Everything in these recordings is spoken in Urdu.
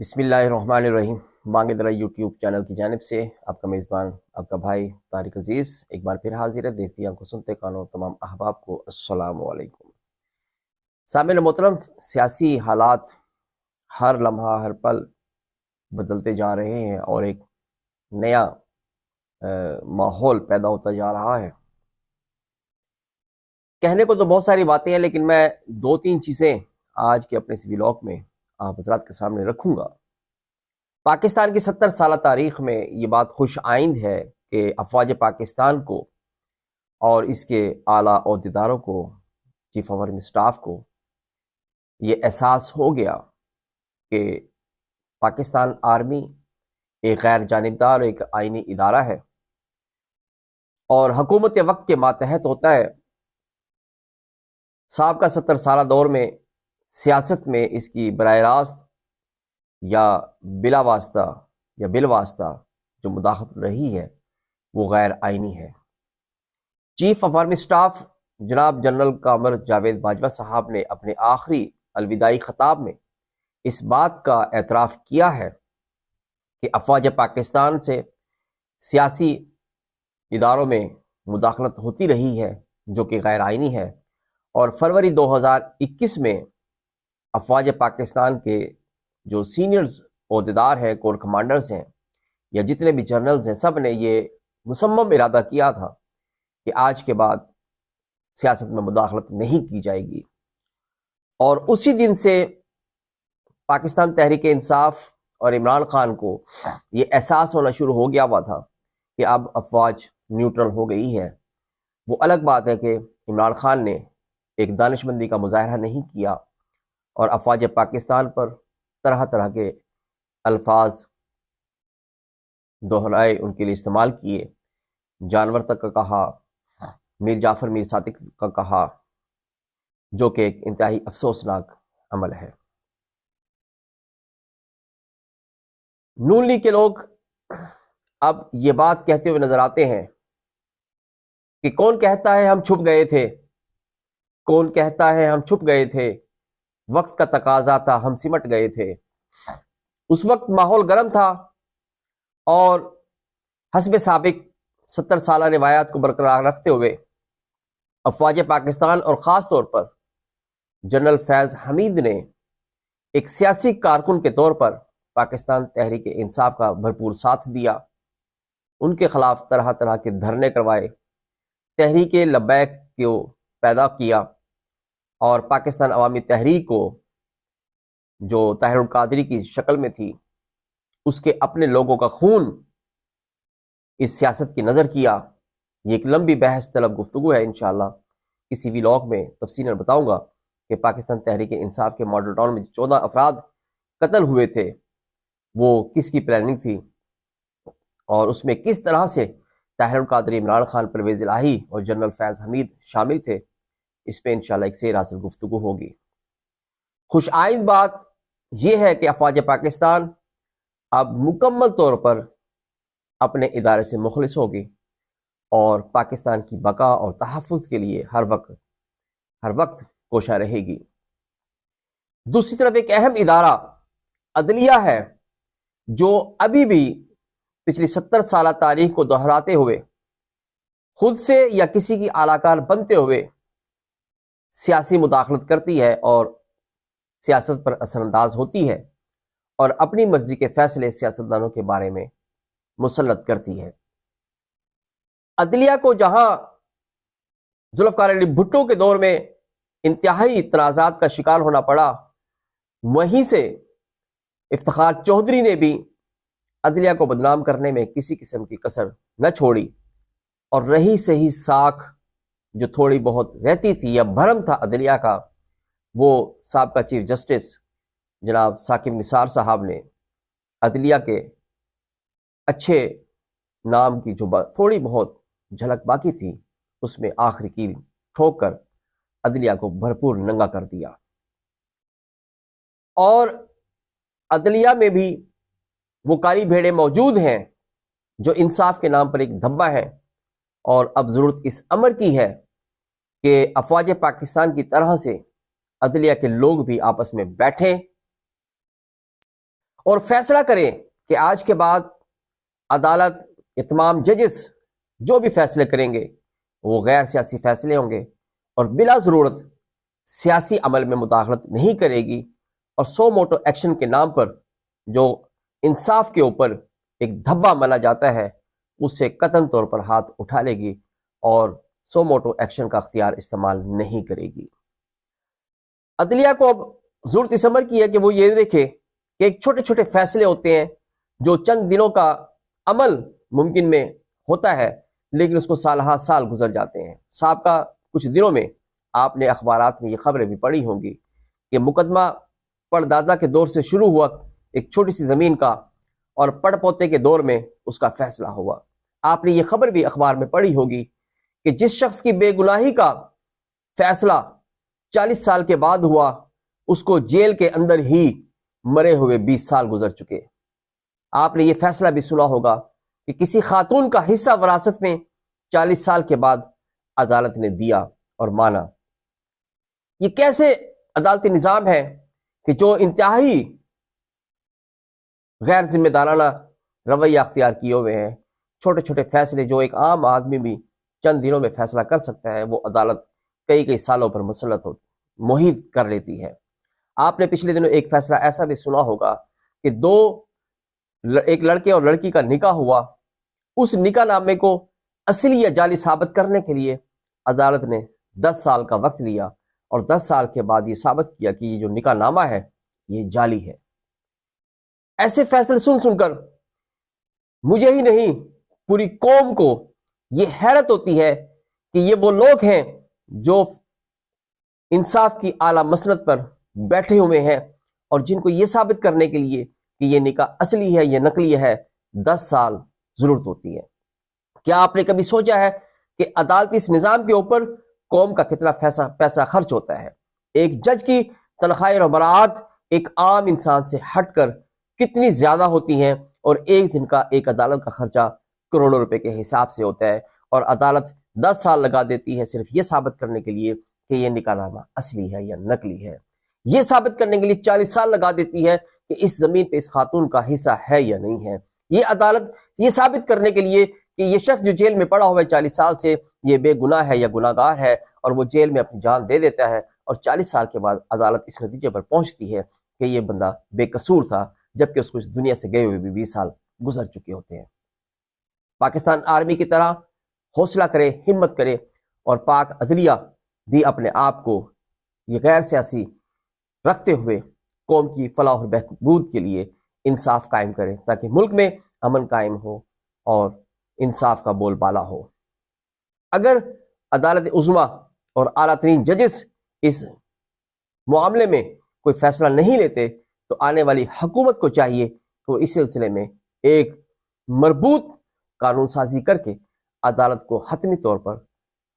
بسم اللہ الرحمن الرحیم۔ مانگ درا یوٹیوب چینل کی جانب سے آپ کا میزبان، آپ کا بھائی طارق عزیز ایک بار پھر حاضر ہے۔ دیکھتی آنکھوں سنتے کانوں تمام احباب کو السلام علیکم۔ سامعین محترم، سیاسی حالات ہر لمحہ ہر پل بدلتے جا رہے ہیں اور ایک نیا ماحول پیدا ہوتا جا رہا ہے۔ کہنے کو تو بہت ساری باتیں ہیں، لیکن میں دو تین چیزیں آج کے اپنے اس ولاگ میں آپ حضرات کے سامنے رکھوں گا۔ پاکستان کی 70 سالہ تاریخ میں یہ بات خوش آئند ہے کہ افواج پاکستان کو اور اس کے اعلیٰ عہدیداروں کو، چیف آف آرمی اسٹاف کو یہ احساس ہو گیا کہ پاکستان آرمی ایک غیر جانبدار ایک آئینی ادارہ ہے اور حکومت وقت کے ماتحت ہوتا ہے۔ سابقہ 70 سالہ دور میں سیاست میں اس کی براہ راست یا بلا واسطہ یا بالواسطہ جو مداخلت رہی ہے وہ غیر آئینی ہے۔ چیف آف آرمی اسٹاف جناب جنرل قمر جاوید باجوہ صاحب نے اپنے آخری الوداعی خطاب میں اس بات کا اعتراف کیا ہے کہ افواج پاکستان سے سیاسی اداروں میں مداخلت ہوتی رہی ہے جو کہ غیر آئینی ہے، اور فروری 2021 میں افواج پاکستان کے جو سینئرز عہدیدار ہیں، کور کمانڈرز ہیں یا جتنے بھی جنرلز ہیں، سب نے یہ مصمم ارادہ کیا تھا کہ آج کے بعد سیاست میں مداخلت نہیں کی جائے گی۔ اور اسی دن سے پاکستان تحریک انصاف اور عمران خان کو یہ احساس ہونا شروع ہو گیا ہوا تھا کہ اب افواج نیوٹرل ہو گئی ہے۔ وہ الگ بات ہے کہ عمران خان نے ایک دانش مندی کا مظاہرہ نہیں کیا اور افواج پاکستان پر طرح طرح کے الفاظ دہرائے، ان کے لیے استعمال کیے، جانور تک کا کہا، میر جعفر میر صادق کا کہا، جو کہ ایک انتہائی افسوسناک عمل ہے۔ نون لیگ کے لوگ اب یہ بات کہتے ہوئے نظر آتے ہیں کہ کون کہتا ہے ہم چھپ گئے تھے، کون کہتا ہے ہم چھپ گئے تھے، وقت کا تقاضا تھا ہم سمٹ گئے تھے۔ اس وقت ماحول گرم تھا اور حسب سابق 70 سالہ روایات کو برقرار رکھتے ہوئے افواج پاکستان اور خاص طور پر جنرل فیض حمید نے ایک سیاسی کارکن کے طور پر پاکستان تحریک انصاف کا بھرپور ساتھ دیا، ان کے خلاف طرح طرح کے دھرنے کروائے، تحریک لبیک کو پیدا کیا اور پاکستان عوامی تحریک کو جو طاہر القادری کی شکل میں تھی اس کے اپنے لوگوں کا خون اس سیاست کی نظر کیا۔ یہ ایک لمبی بحث طلب گفتگو ہے، انشاءاللہ کسی ولاگ میں تفصیلاً بتاؤں گا کہ پاکستان تحریک انصاف کے ماڈل ٹاؤن میں 14 افراد قتل ہوئے تھے، وہ کس کی پلاننگ تھی اور اس میں کس طرح سے طاہر القادری، عمران خان، پرویز الہی اور جنرل فیض حمید شامل تھے۔ اس پہ انشاءاللہ ایک سیر حاصل گفتگو ہوگی۔ خوش آئند بات یہ ہے کہ افواج پاکستان اب مکمل طور پر اپنے ادارے سے مخلص ہوگی اور پاکستان کی بقا اور تحفظ کے لیے ہر وقت کوشاں رہے گی۔ دوسری طرف ایک اہم ادارہ عدلیہ ہے جو ابھی بھی پچھلی 70 سالہ تاریخ کو دہراتے ہوئے، خود سے یا کسی کی اعلی کار بنتے ہوئے سیاسی مداخلت کرتی ہے اور سیاست پر اثر انداز ہوتی ہے اور اپنی مرضی کے فیصلے سیاستدانوں کے بارے میں مسلط کرتی ہے۔ عدلیہ کو جہاں ذوالفقار علی بھٹو کے دور میں انتہائی تنازعات کا شکار ہونا پڑا، وہیں سے افتخار چودھری نے بھی عدلیہ کو بدنام کرنے میں کسی قسم کی کسر نہ چھوڑی، اور رہی صحیح ساکھ جو تھوڑی بہت رہتی تھی یا بھرم تھا عدلیہ کا، وہ سابقہ چیف جسٹس جناب ثاقب نثار صاحب نے عدلیہ کے اچھے نام کی جو تھوڑی بہت جھلک باقی تھی اس میں آخری کیل ٹھوک کر عدلیہ کو بھرپور ننگا کر دیا۔ اور عدلیہ میں بھی وہ کالی بھیڑیں موجود ہیں جو انصاف کے نام پر ایک دھبا ہے، اور اب ضرورت اس امر کی ہے کہ افواج پاکستان کی طرح سے عدلیہ کے لوگ بھی آپس میں بیٹھیں اور فیصلہ کریں کہ آج کے بعد عدالت یہ تمام ججز جو بھی فیصلے کریں گے وہ غیر سیاسی فیصلے ہوں گے اور بلا ضرورت سیاسی عمل میں مداخلت نہیں کرے گی، اور سو موٹو ایکشن کے نام پر جو انصاف کے اوپر ایک دھبا ملا جاتا ہے اس سے قطعاً طور پر ہاتھ اٹھا لے گی اور سو موٹو ایکشن کا اختیار استعمال نہیں کرے گی۔ عدلیہ کو اب ضرورت اس امر کی ہے کہ وہ یہ دیکھے کہ ایک چھوٹے چھوٹے فیصلے ہوتے ہیں جو چند دنوں کا عمل ممکن میں ہوتا ہے، لیکن اس کو سالہ سال گزر جاتے ہیں۔ سابقہ کچھ دنوں میں آپ نے اخبارات میں یہ خبریں بھی پڑھی ہوں گی کہ مقدمہ پردادا کے دور سے شروع ہوا ایک چھوٹی سی زمین کا، اور پڑ پوتے کے دور میں اس کا فیصلہ ہوا۔ آپ نے یہ خبر بھی اخبار میں پڑھی ہوگی کہ جس شخص کی بے گناہی کا فیصلہ 40 سال کے بعد ہوا اس کو جیل کے اندر ہی مرے ہوئے 20 سال گزر چکے۔ آپ نے یہ فیصلہ بھی سنا ہوگا کہ کسی خاتون کا حصہ وراثت میں 40 سال کے بعد عدالت نے دیا اور مانا۔ یہ کیسے عدالتی نظام ہے کہ جو انتہائی غیر ذمہ دارانہ رویہ اختیار کیے ہوئے ہیں، چھوٹے چھوٹے فیصلے جو ایک عام آدمی بھی چند دنوں میں فیصلہ کر سکتا ہے وہ عدالت کئی سالوں پر مسلط محیط کر لیتی ہے۔ آپ نے پچھلے دنوں ایک فیصلہ ایسا بھی سنا ہوگا کہ ایک لڑکے اور لڑکی کا نکاح ہوا، اس نکاح نامے کو اصلی یا جعلی ثابت کرنے کے لیے عدالت نے 10 سال کا وقت لیا، اور 10 سال کے بعد یہ ثابت کیا کہ یہ جو نکاح نامہ ہے یہ جعلی ہے۔ ایسے فیصلے سن کر مجھے ہی نہیں پوری قوم کو یہ حیرت ہوتی ہے کہ یہ وہ لوگ ہیں جو انصاف کی اعلیٰ مسند پر بیٹھے ہوئے ہیں اور جن کو یہ ثابت کرنے کے لیے کہ یہ نکاح اصلی ہے یا نقلی ہے 10 سال ضرورت ہوتی ہے۔ کیا آپ نے کبھی سوچا ہے کہ عدالتی اس نظام کے اوپر قوم کا کتنا پیسہ خرچ ہوتا ہے؟ ایک جج کی تنخواہ اور برآمد ایک عام انسان سے ہٹ کر کتنی زیادہ ہوتی ہیں، اور ایک دن کا ایک عدالت کا خرچہ کروڑوں روپے کے حساب سے ہوتا ہے، اور عدالت 10 سال لگا دیتی ہے صرف یہ ثابت کرنے کے لیے کہ یہ نکاح نامہ اصلی ہے یا نقلی ہے۔ یہ ثابت کرنے کے لیے 40 سال لگا دیتی ہے کہ اس زمین پہ اس خاتون کا حصہ ہے یا نہیں ہے۔ یہ عدالت یہ ثابت کرنے کے لیے کہ یہ شخص جو جیل میں پڑا ہوا ہے 40 سال سے یہ بے گناہ ہے یا گناہ گار ہے، اور وہ جیل میں اپنی جان دے دیتا ہے، اور 40 سال کے بعد عدالت اس نتیجے پر پہنچتی ہے کہ یہ بندہ بے قصور تھا، جبکہ اس کو اس دنیا سے گئے ہوئے بھی 20 سال گزر چکے ہوتے ہیں۔ پاکستان آرمی کی طرح حوصلہ کرے، ہمت کرے، اور پاک عدلیہ بھی اپنے آپ کو یہ غیر سیاسی رکھتے ہوئے قوم کی فلاح اور بہبود کے لیے انصاف قائم کرے، تاکہ ملک میں امن قائم ہو اور انصاف کا بول بالا ہو۔ اگر عدالت عظمیٰ اور اعلیٰ ترین ججز اس معاملے میں کوئی فیصلہ نہیں لیتے تو آنے والی حکومت کو چاہیے کہ وہ اس سلسلے میں ایک مربوط قانون سازی کر کے عدالت کو حتمی طور پر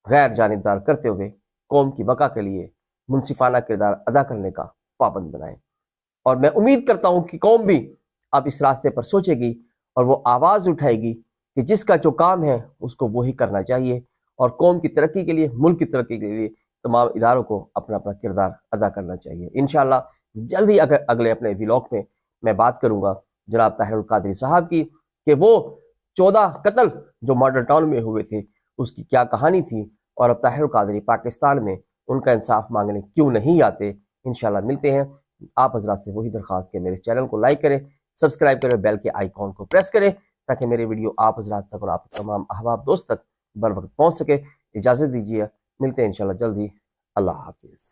غیر جانبدار کرتے ہوئے قوم کی بقا کے لیے منصفانہ کردار ادا کرنے کا پابند بنائیں۔ اور میں امید کرتا ہوں کہ قوم بھی اب اس راستے پر سوچے گی اور وہ آواز اٹھائے گی کہ جس کا جو کام ہے اس کو وہی کرنا چاہیے، اور قوم کی ترقی کے لیے، ملک کی ترقی کے لیے تمام اداروں کو اپنا اپنا کردار ادا کرنا چاہیے۔ انشاءاللہ جلد ہی اگلے اپنے ویلاگ میں بات کروں گا جناب طاہر القادری صاحب کی کہ وہ 14 قتل جو ماڈل ٹاؤن میں ہوئے تھے اس کی کیا کہانی تھی، اور اب طاہر القادری پاکستان میں ان کا انصاف مانگنے کیوں نہیں آتے۔ انشاءاللہ ملتے ہیں۔ آپ حضرات سے وہی درخواست کہ میرے چینل کو لائک کریں، سبسکرائب کریں، بیل کے آئیکن کو پریس کریں تاکہ میرے ویڈیو آپ حضرات تک اور آپ تمام احباب دوست تک بر وقت پہنچ سکے۔ اجازت دیجیے، ملتے ہیں انشاءاللہ جلد ہی۔ اللہ حافظ۔